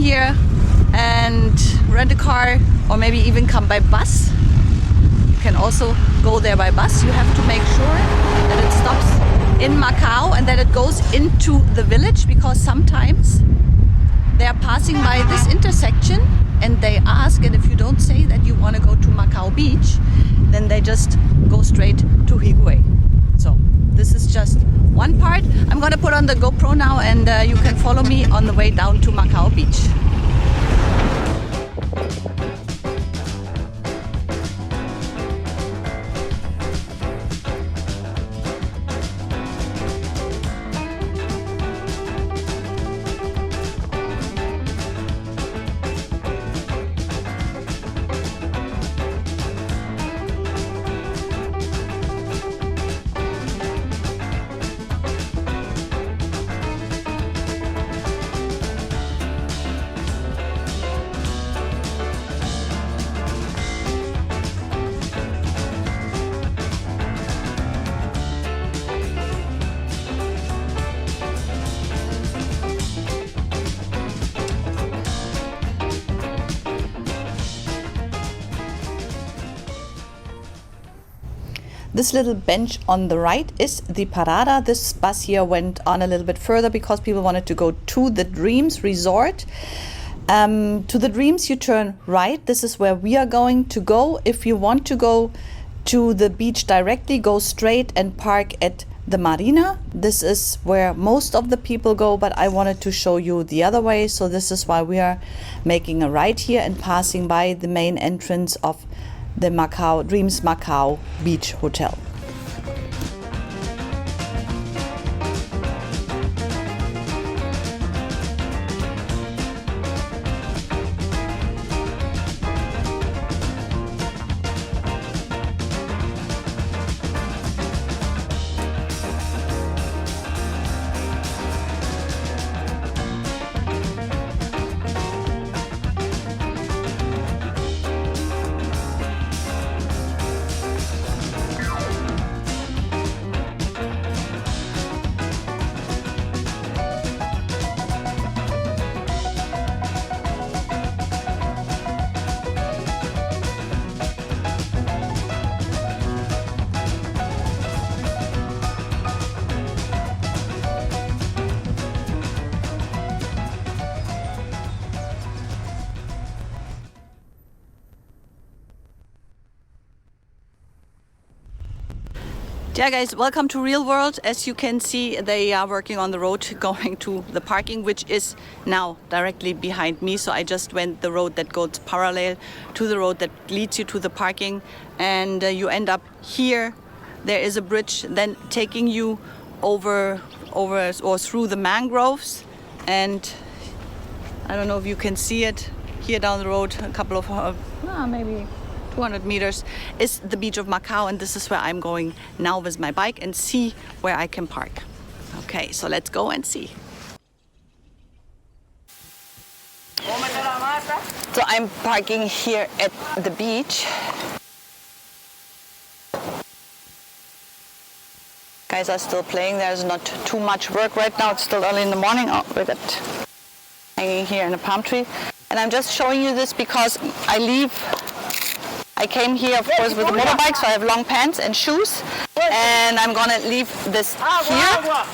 here and rent a car, or maybe even come by bus. You can also go there by bus. You have to make sure that it stops in Macau and that it goes into the village, because sometimes they are passing by this intersection and they ask, and if you don't say that you want to go to Macau Beach, then they just go straight to Higuey. So this is just one part. I'm gonna put on the GoPro now, and you can follow me on the way down to Macau Beach. This little bench on the right is the Parada. This bus here went on a little bit further because people wanted to go to the Dreams Resort. To the Dreams you turn right. This is where we are going to go. If you want to go to the beach directly, go straight and park at the Marina. This is where most of the people go, but I wanted to show you the other way. So this is why we are making a right here and passing by the main entrance of the Macau Dreams Macau Beach Hotel. Yeah guys, welcome to Real World. As you can see, they are working on the road going to the parking, which is now directly behind me. So I just went the road that goes parallel to the road that leads you to the parking, and you end up here. There is a bridge then taking you over or through the mangroves, and I don't know if you can see it here down the road, a couple of maybe 200 meters is the beach of Macau, and this is where I'm going now with my bike and see where I can park. Okay, so let's go and see. So I'm parking here at the beach. Guys are still playing. There's not too much work right now. It's still early in the morning. Oh, look at it. Hanging here in a palm tree. And I'm just showing you this because I came here, of course, with a motorbike, so I have long pants and shoes. And I'm gonna leave this here.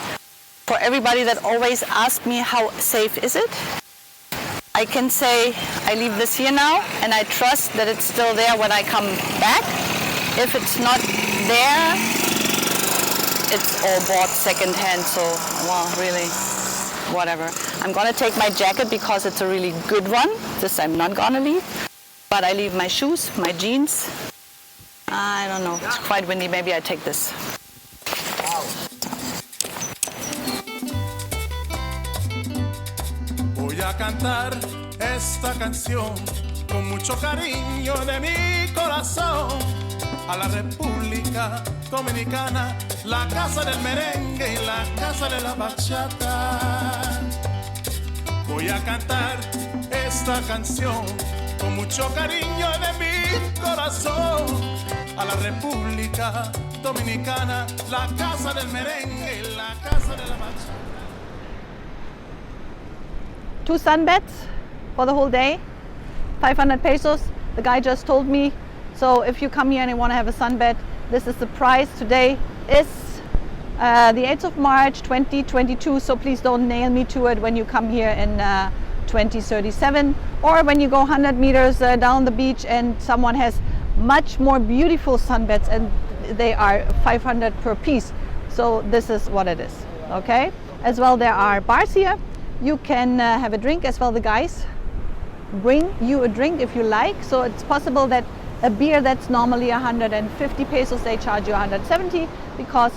For everybody that always asks me how safe is it, I can say I leave this here now, and I trust that it's still there when I come back. If it's not there, it's all bought secondhand, so, well, really, whatever. I'm gonna take my jacket because it's a really good one. This I'm not gonna leave. But I leave my shoes, my jeans. I don't know, it's quite windy, maybe I take this. Voy a cantar esta canción con mucho cariño de mi corazón a la República Dominicana, la casa del merengue y la casa de la bachata. Voy a cantar esta canción con mucho cariño de mi corazón a la República Dominicana, la casa del merengue y la casa de la bachata. 2 sunbeds for the whole day. 500 pesos, the guy just told me. So if you come here and you want to have a sunbed, this is the price. Today is the 8th of March 2022, so please don't nail me to it when you come here in 2037, or when you go 100 meters down the beach and someone has much more beautiful sunbeds and they are 500 per piece. So this is what it is, okay? As well, there are bars here. You can have a drink as well. The guys bring you a drink if you like. So it's possible that a beer that's normally 150 pesos, they charge you 170, because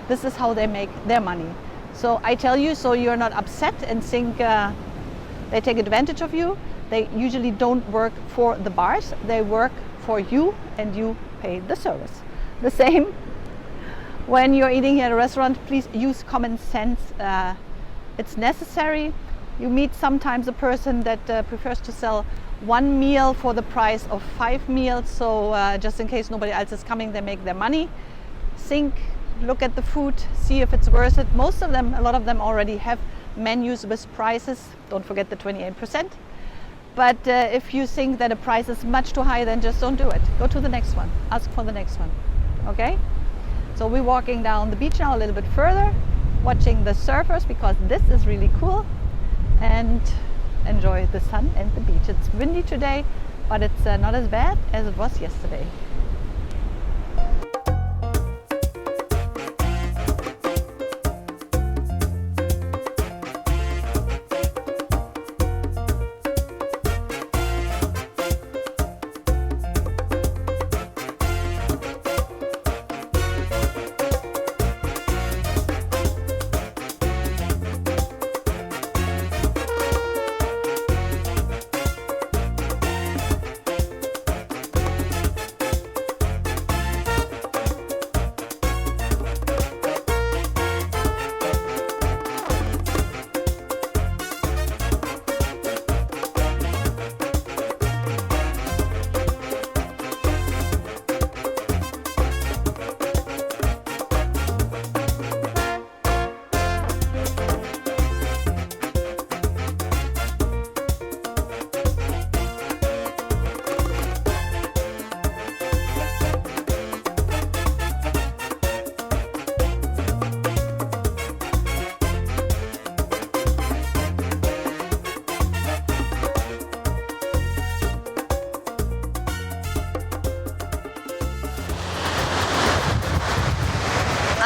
this is how they make their money. So I tell you, so you're not upset and think they take advantage of you. They usually don't work for the bars. They work for you and you pay the service. The same when you're eating here at a restaurant, please use common sense. It's necessary. You meet sometimes a person that prefers to sell one meal for the price of 5 meals. So just in case nobody else is coming, they make their money. Think, look at the food, see if it's worth it. Most of them, a lot of them already have menus with prices. Don't forget the 28%. But if you think that a price is much too high, then just don't do it. Go to the next one. Ask for the next one. Okay? So we're walking down the beach now a little bit further, watching the surfers, because this is really cool, and enjoy the sun and the beach. It's windy today, but it's not as bad as it was yesterday.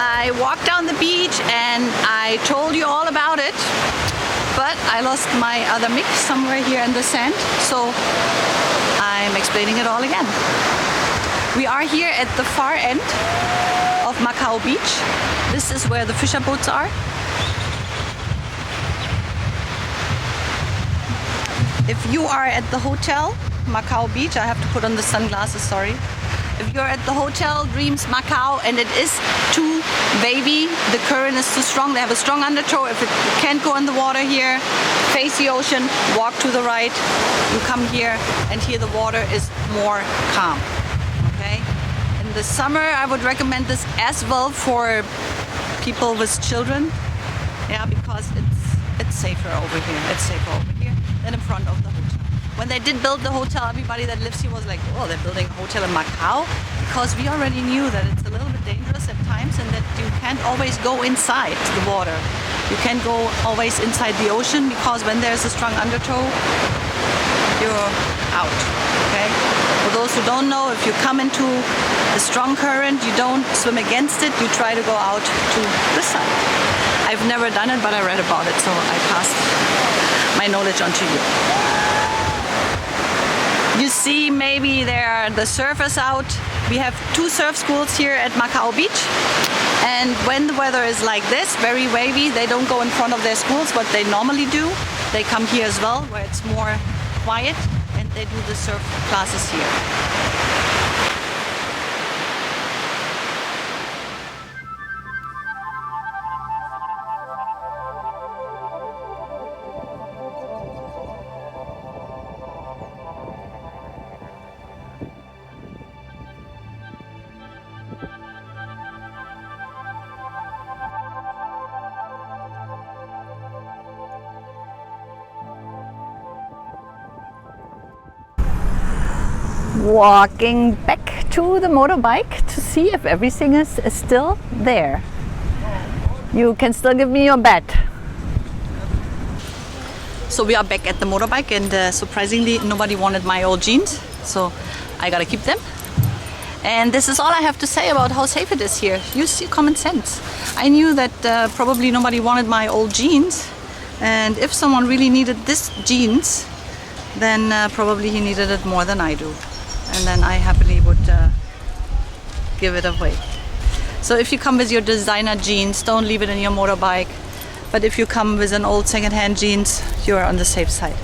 I walked down the beach and I told you all about it, but I lost my other mix somewhere here in the sand, so I'm explaining it all again. We are here at the far end of Macau Beach. This is where the fisher boats are. If you are at the hotel Macau Beach, I have to put on the sunglasses, sorry. If you're at the Hotel Dreams Macau and it is too wavy, the current is too strong, they have a strong undertow. If you can't go in the water here, face the ocean, walk to the right, you come here, and here the water is more calm. Okay? In the summer, I would recommend this as well for people with children. Yeah, because it's safer over here. It's safer over here than in front of the hotel. When they did build the hotel, everybody that lives here was like, oh, they're building a hotel in Macau, because we already knew that it's a little bit dangerous at times and that you can't always go inside the water. You can't go always inside the ocean, because when there's a strong undertow, you're out, okay? For those who don't know, if you come into a strong current, you don't swim against it, you try to go out to the side. I've never done it, but I read about it, so I passed my knowledge on to you. You see maybe there are the surfers out. We have 2 surf schools here at Macau Beach. And when the weather is like this, very wavy, they don't go in front of their schools, what they normally do. They come here as well, where it's more quiet, and they do the surf classes here. walking back to the motorbike to see if everything is still there. You can still give me your bet. So we are back at the motorbike, and surprisingly nobody wanted my old jeans, so I gotta keep them. And this is all I have to say about how safe it is here. Use your common sense. I knew that probably nobody wanted my old jeans, and if someone really needed this jeans, then probably he needed it more than I do, and then I happily would give it away. So if you come with your designer jeans, don't leave it in your motorbike. But if you come with an old second-hand jeans, you're on the safe side.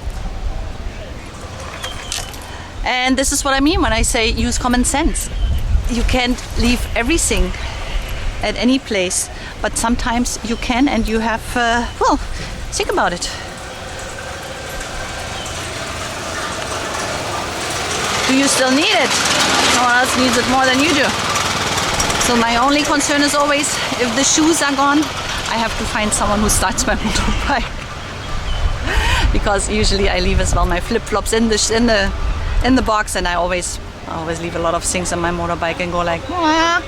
And this is what I mean when I say use common sense. You can't leave everything at any place, but sometimes you can, and you have, well, think about it. Do you still need it? No one else needs it more than you do. So my only concern is always, if the shoes are gone, I have to find someone who starts my motorbike. Because usually I leave as well my flip-flops in the box, and I always leave a lot of things on my motorbike and go like, well,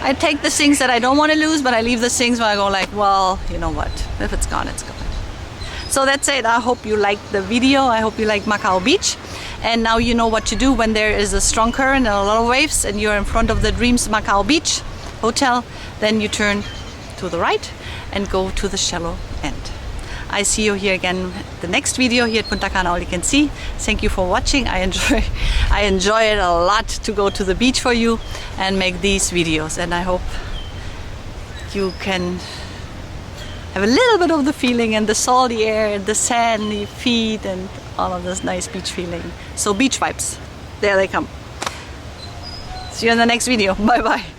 I take the things that I don't want to lose, but I leave the things where I go like, well, you know what, if it's gone, it's gone. So that's it. I hope you liked the video. I hope you liked Macau Beach. And now you know what to do when there is a strong current and a lot of waves and you're in front of the Dreams Macau Beach Hotel. Then you turn to the right and go to the shallow end. I see you here again the next video here at Punta Cana, all you can see. Thank you for watching. I enjoy it a lot to go to the beach for you and make these videos, and I hope you can have a little bit of the feeling and the salty air, the sandy feet, and all of this nice beach feeling. So beach vibes, there they come. See you in the next video. Bye bye.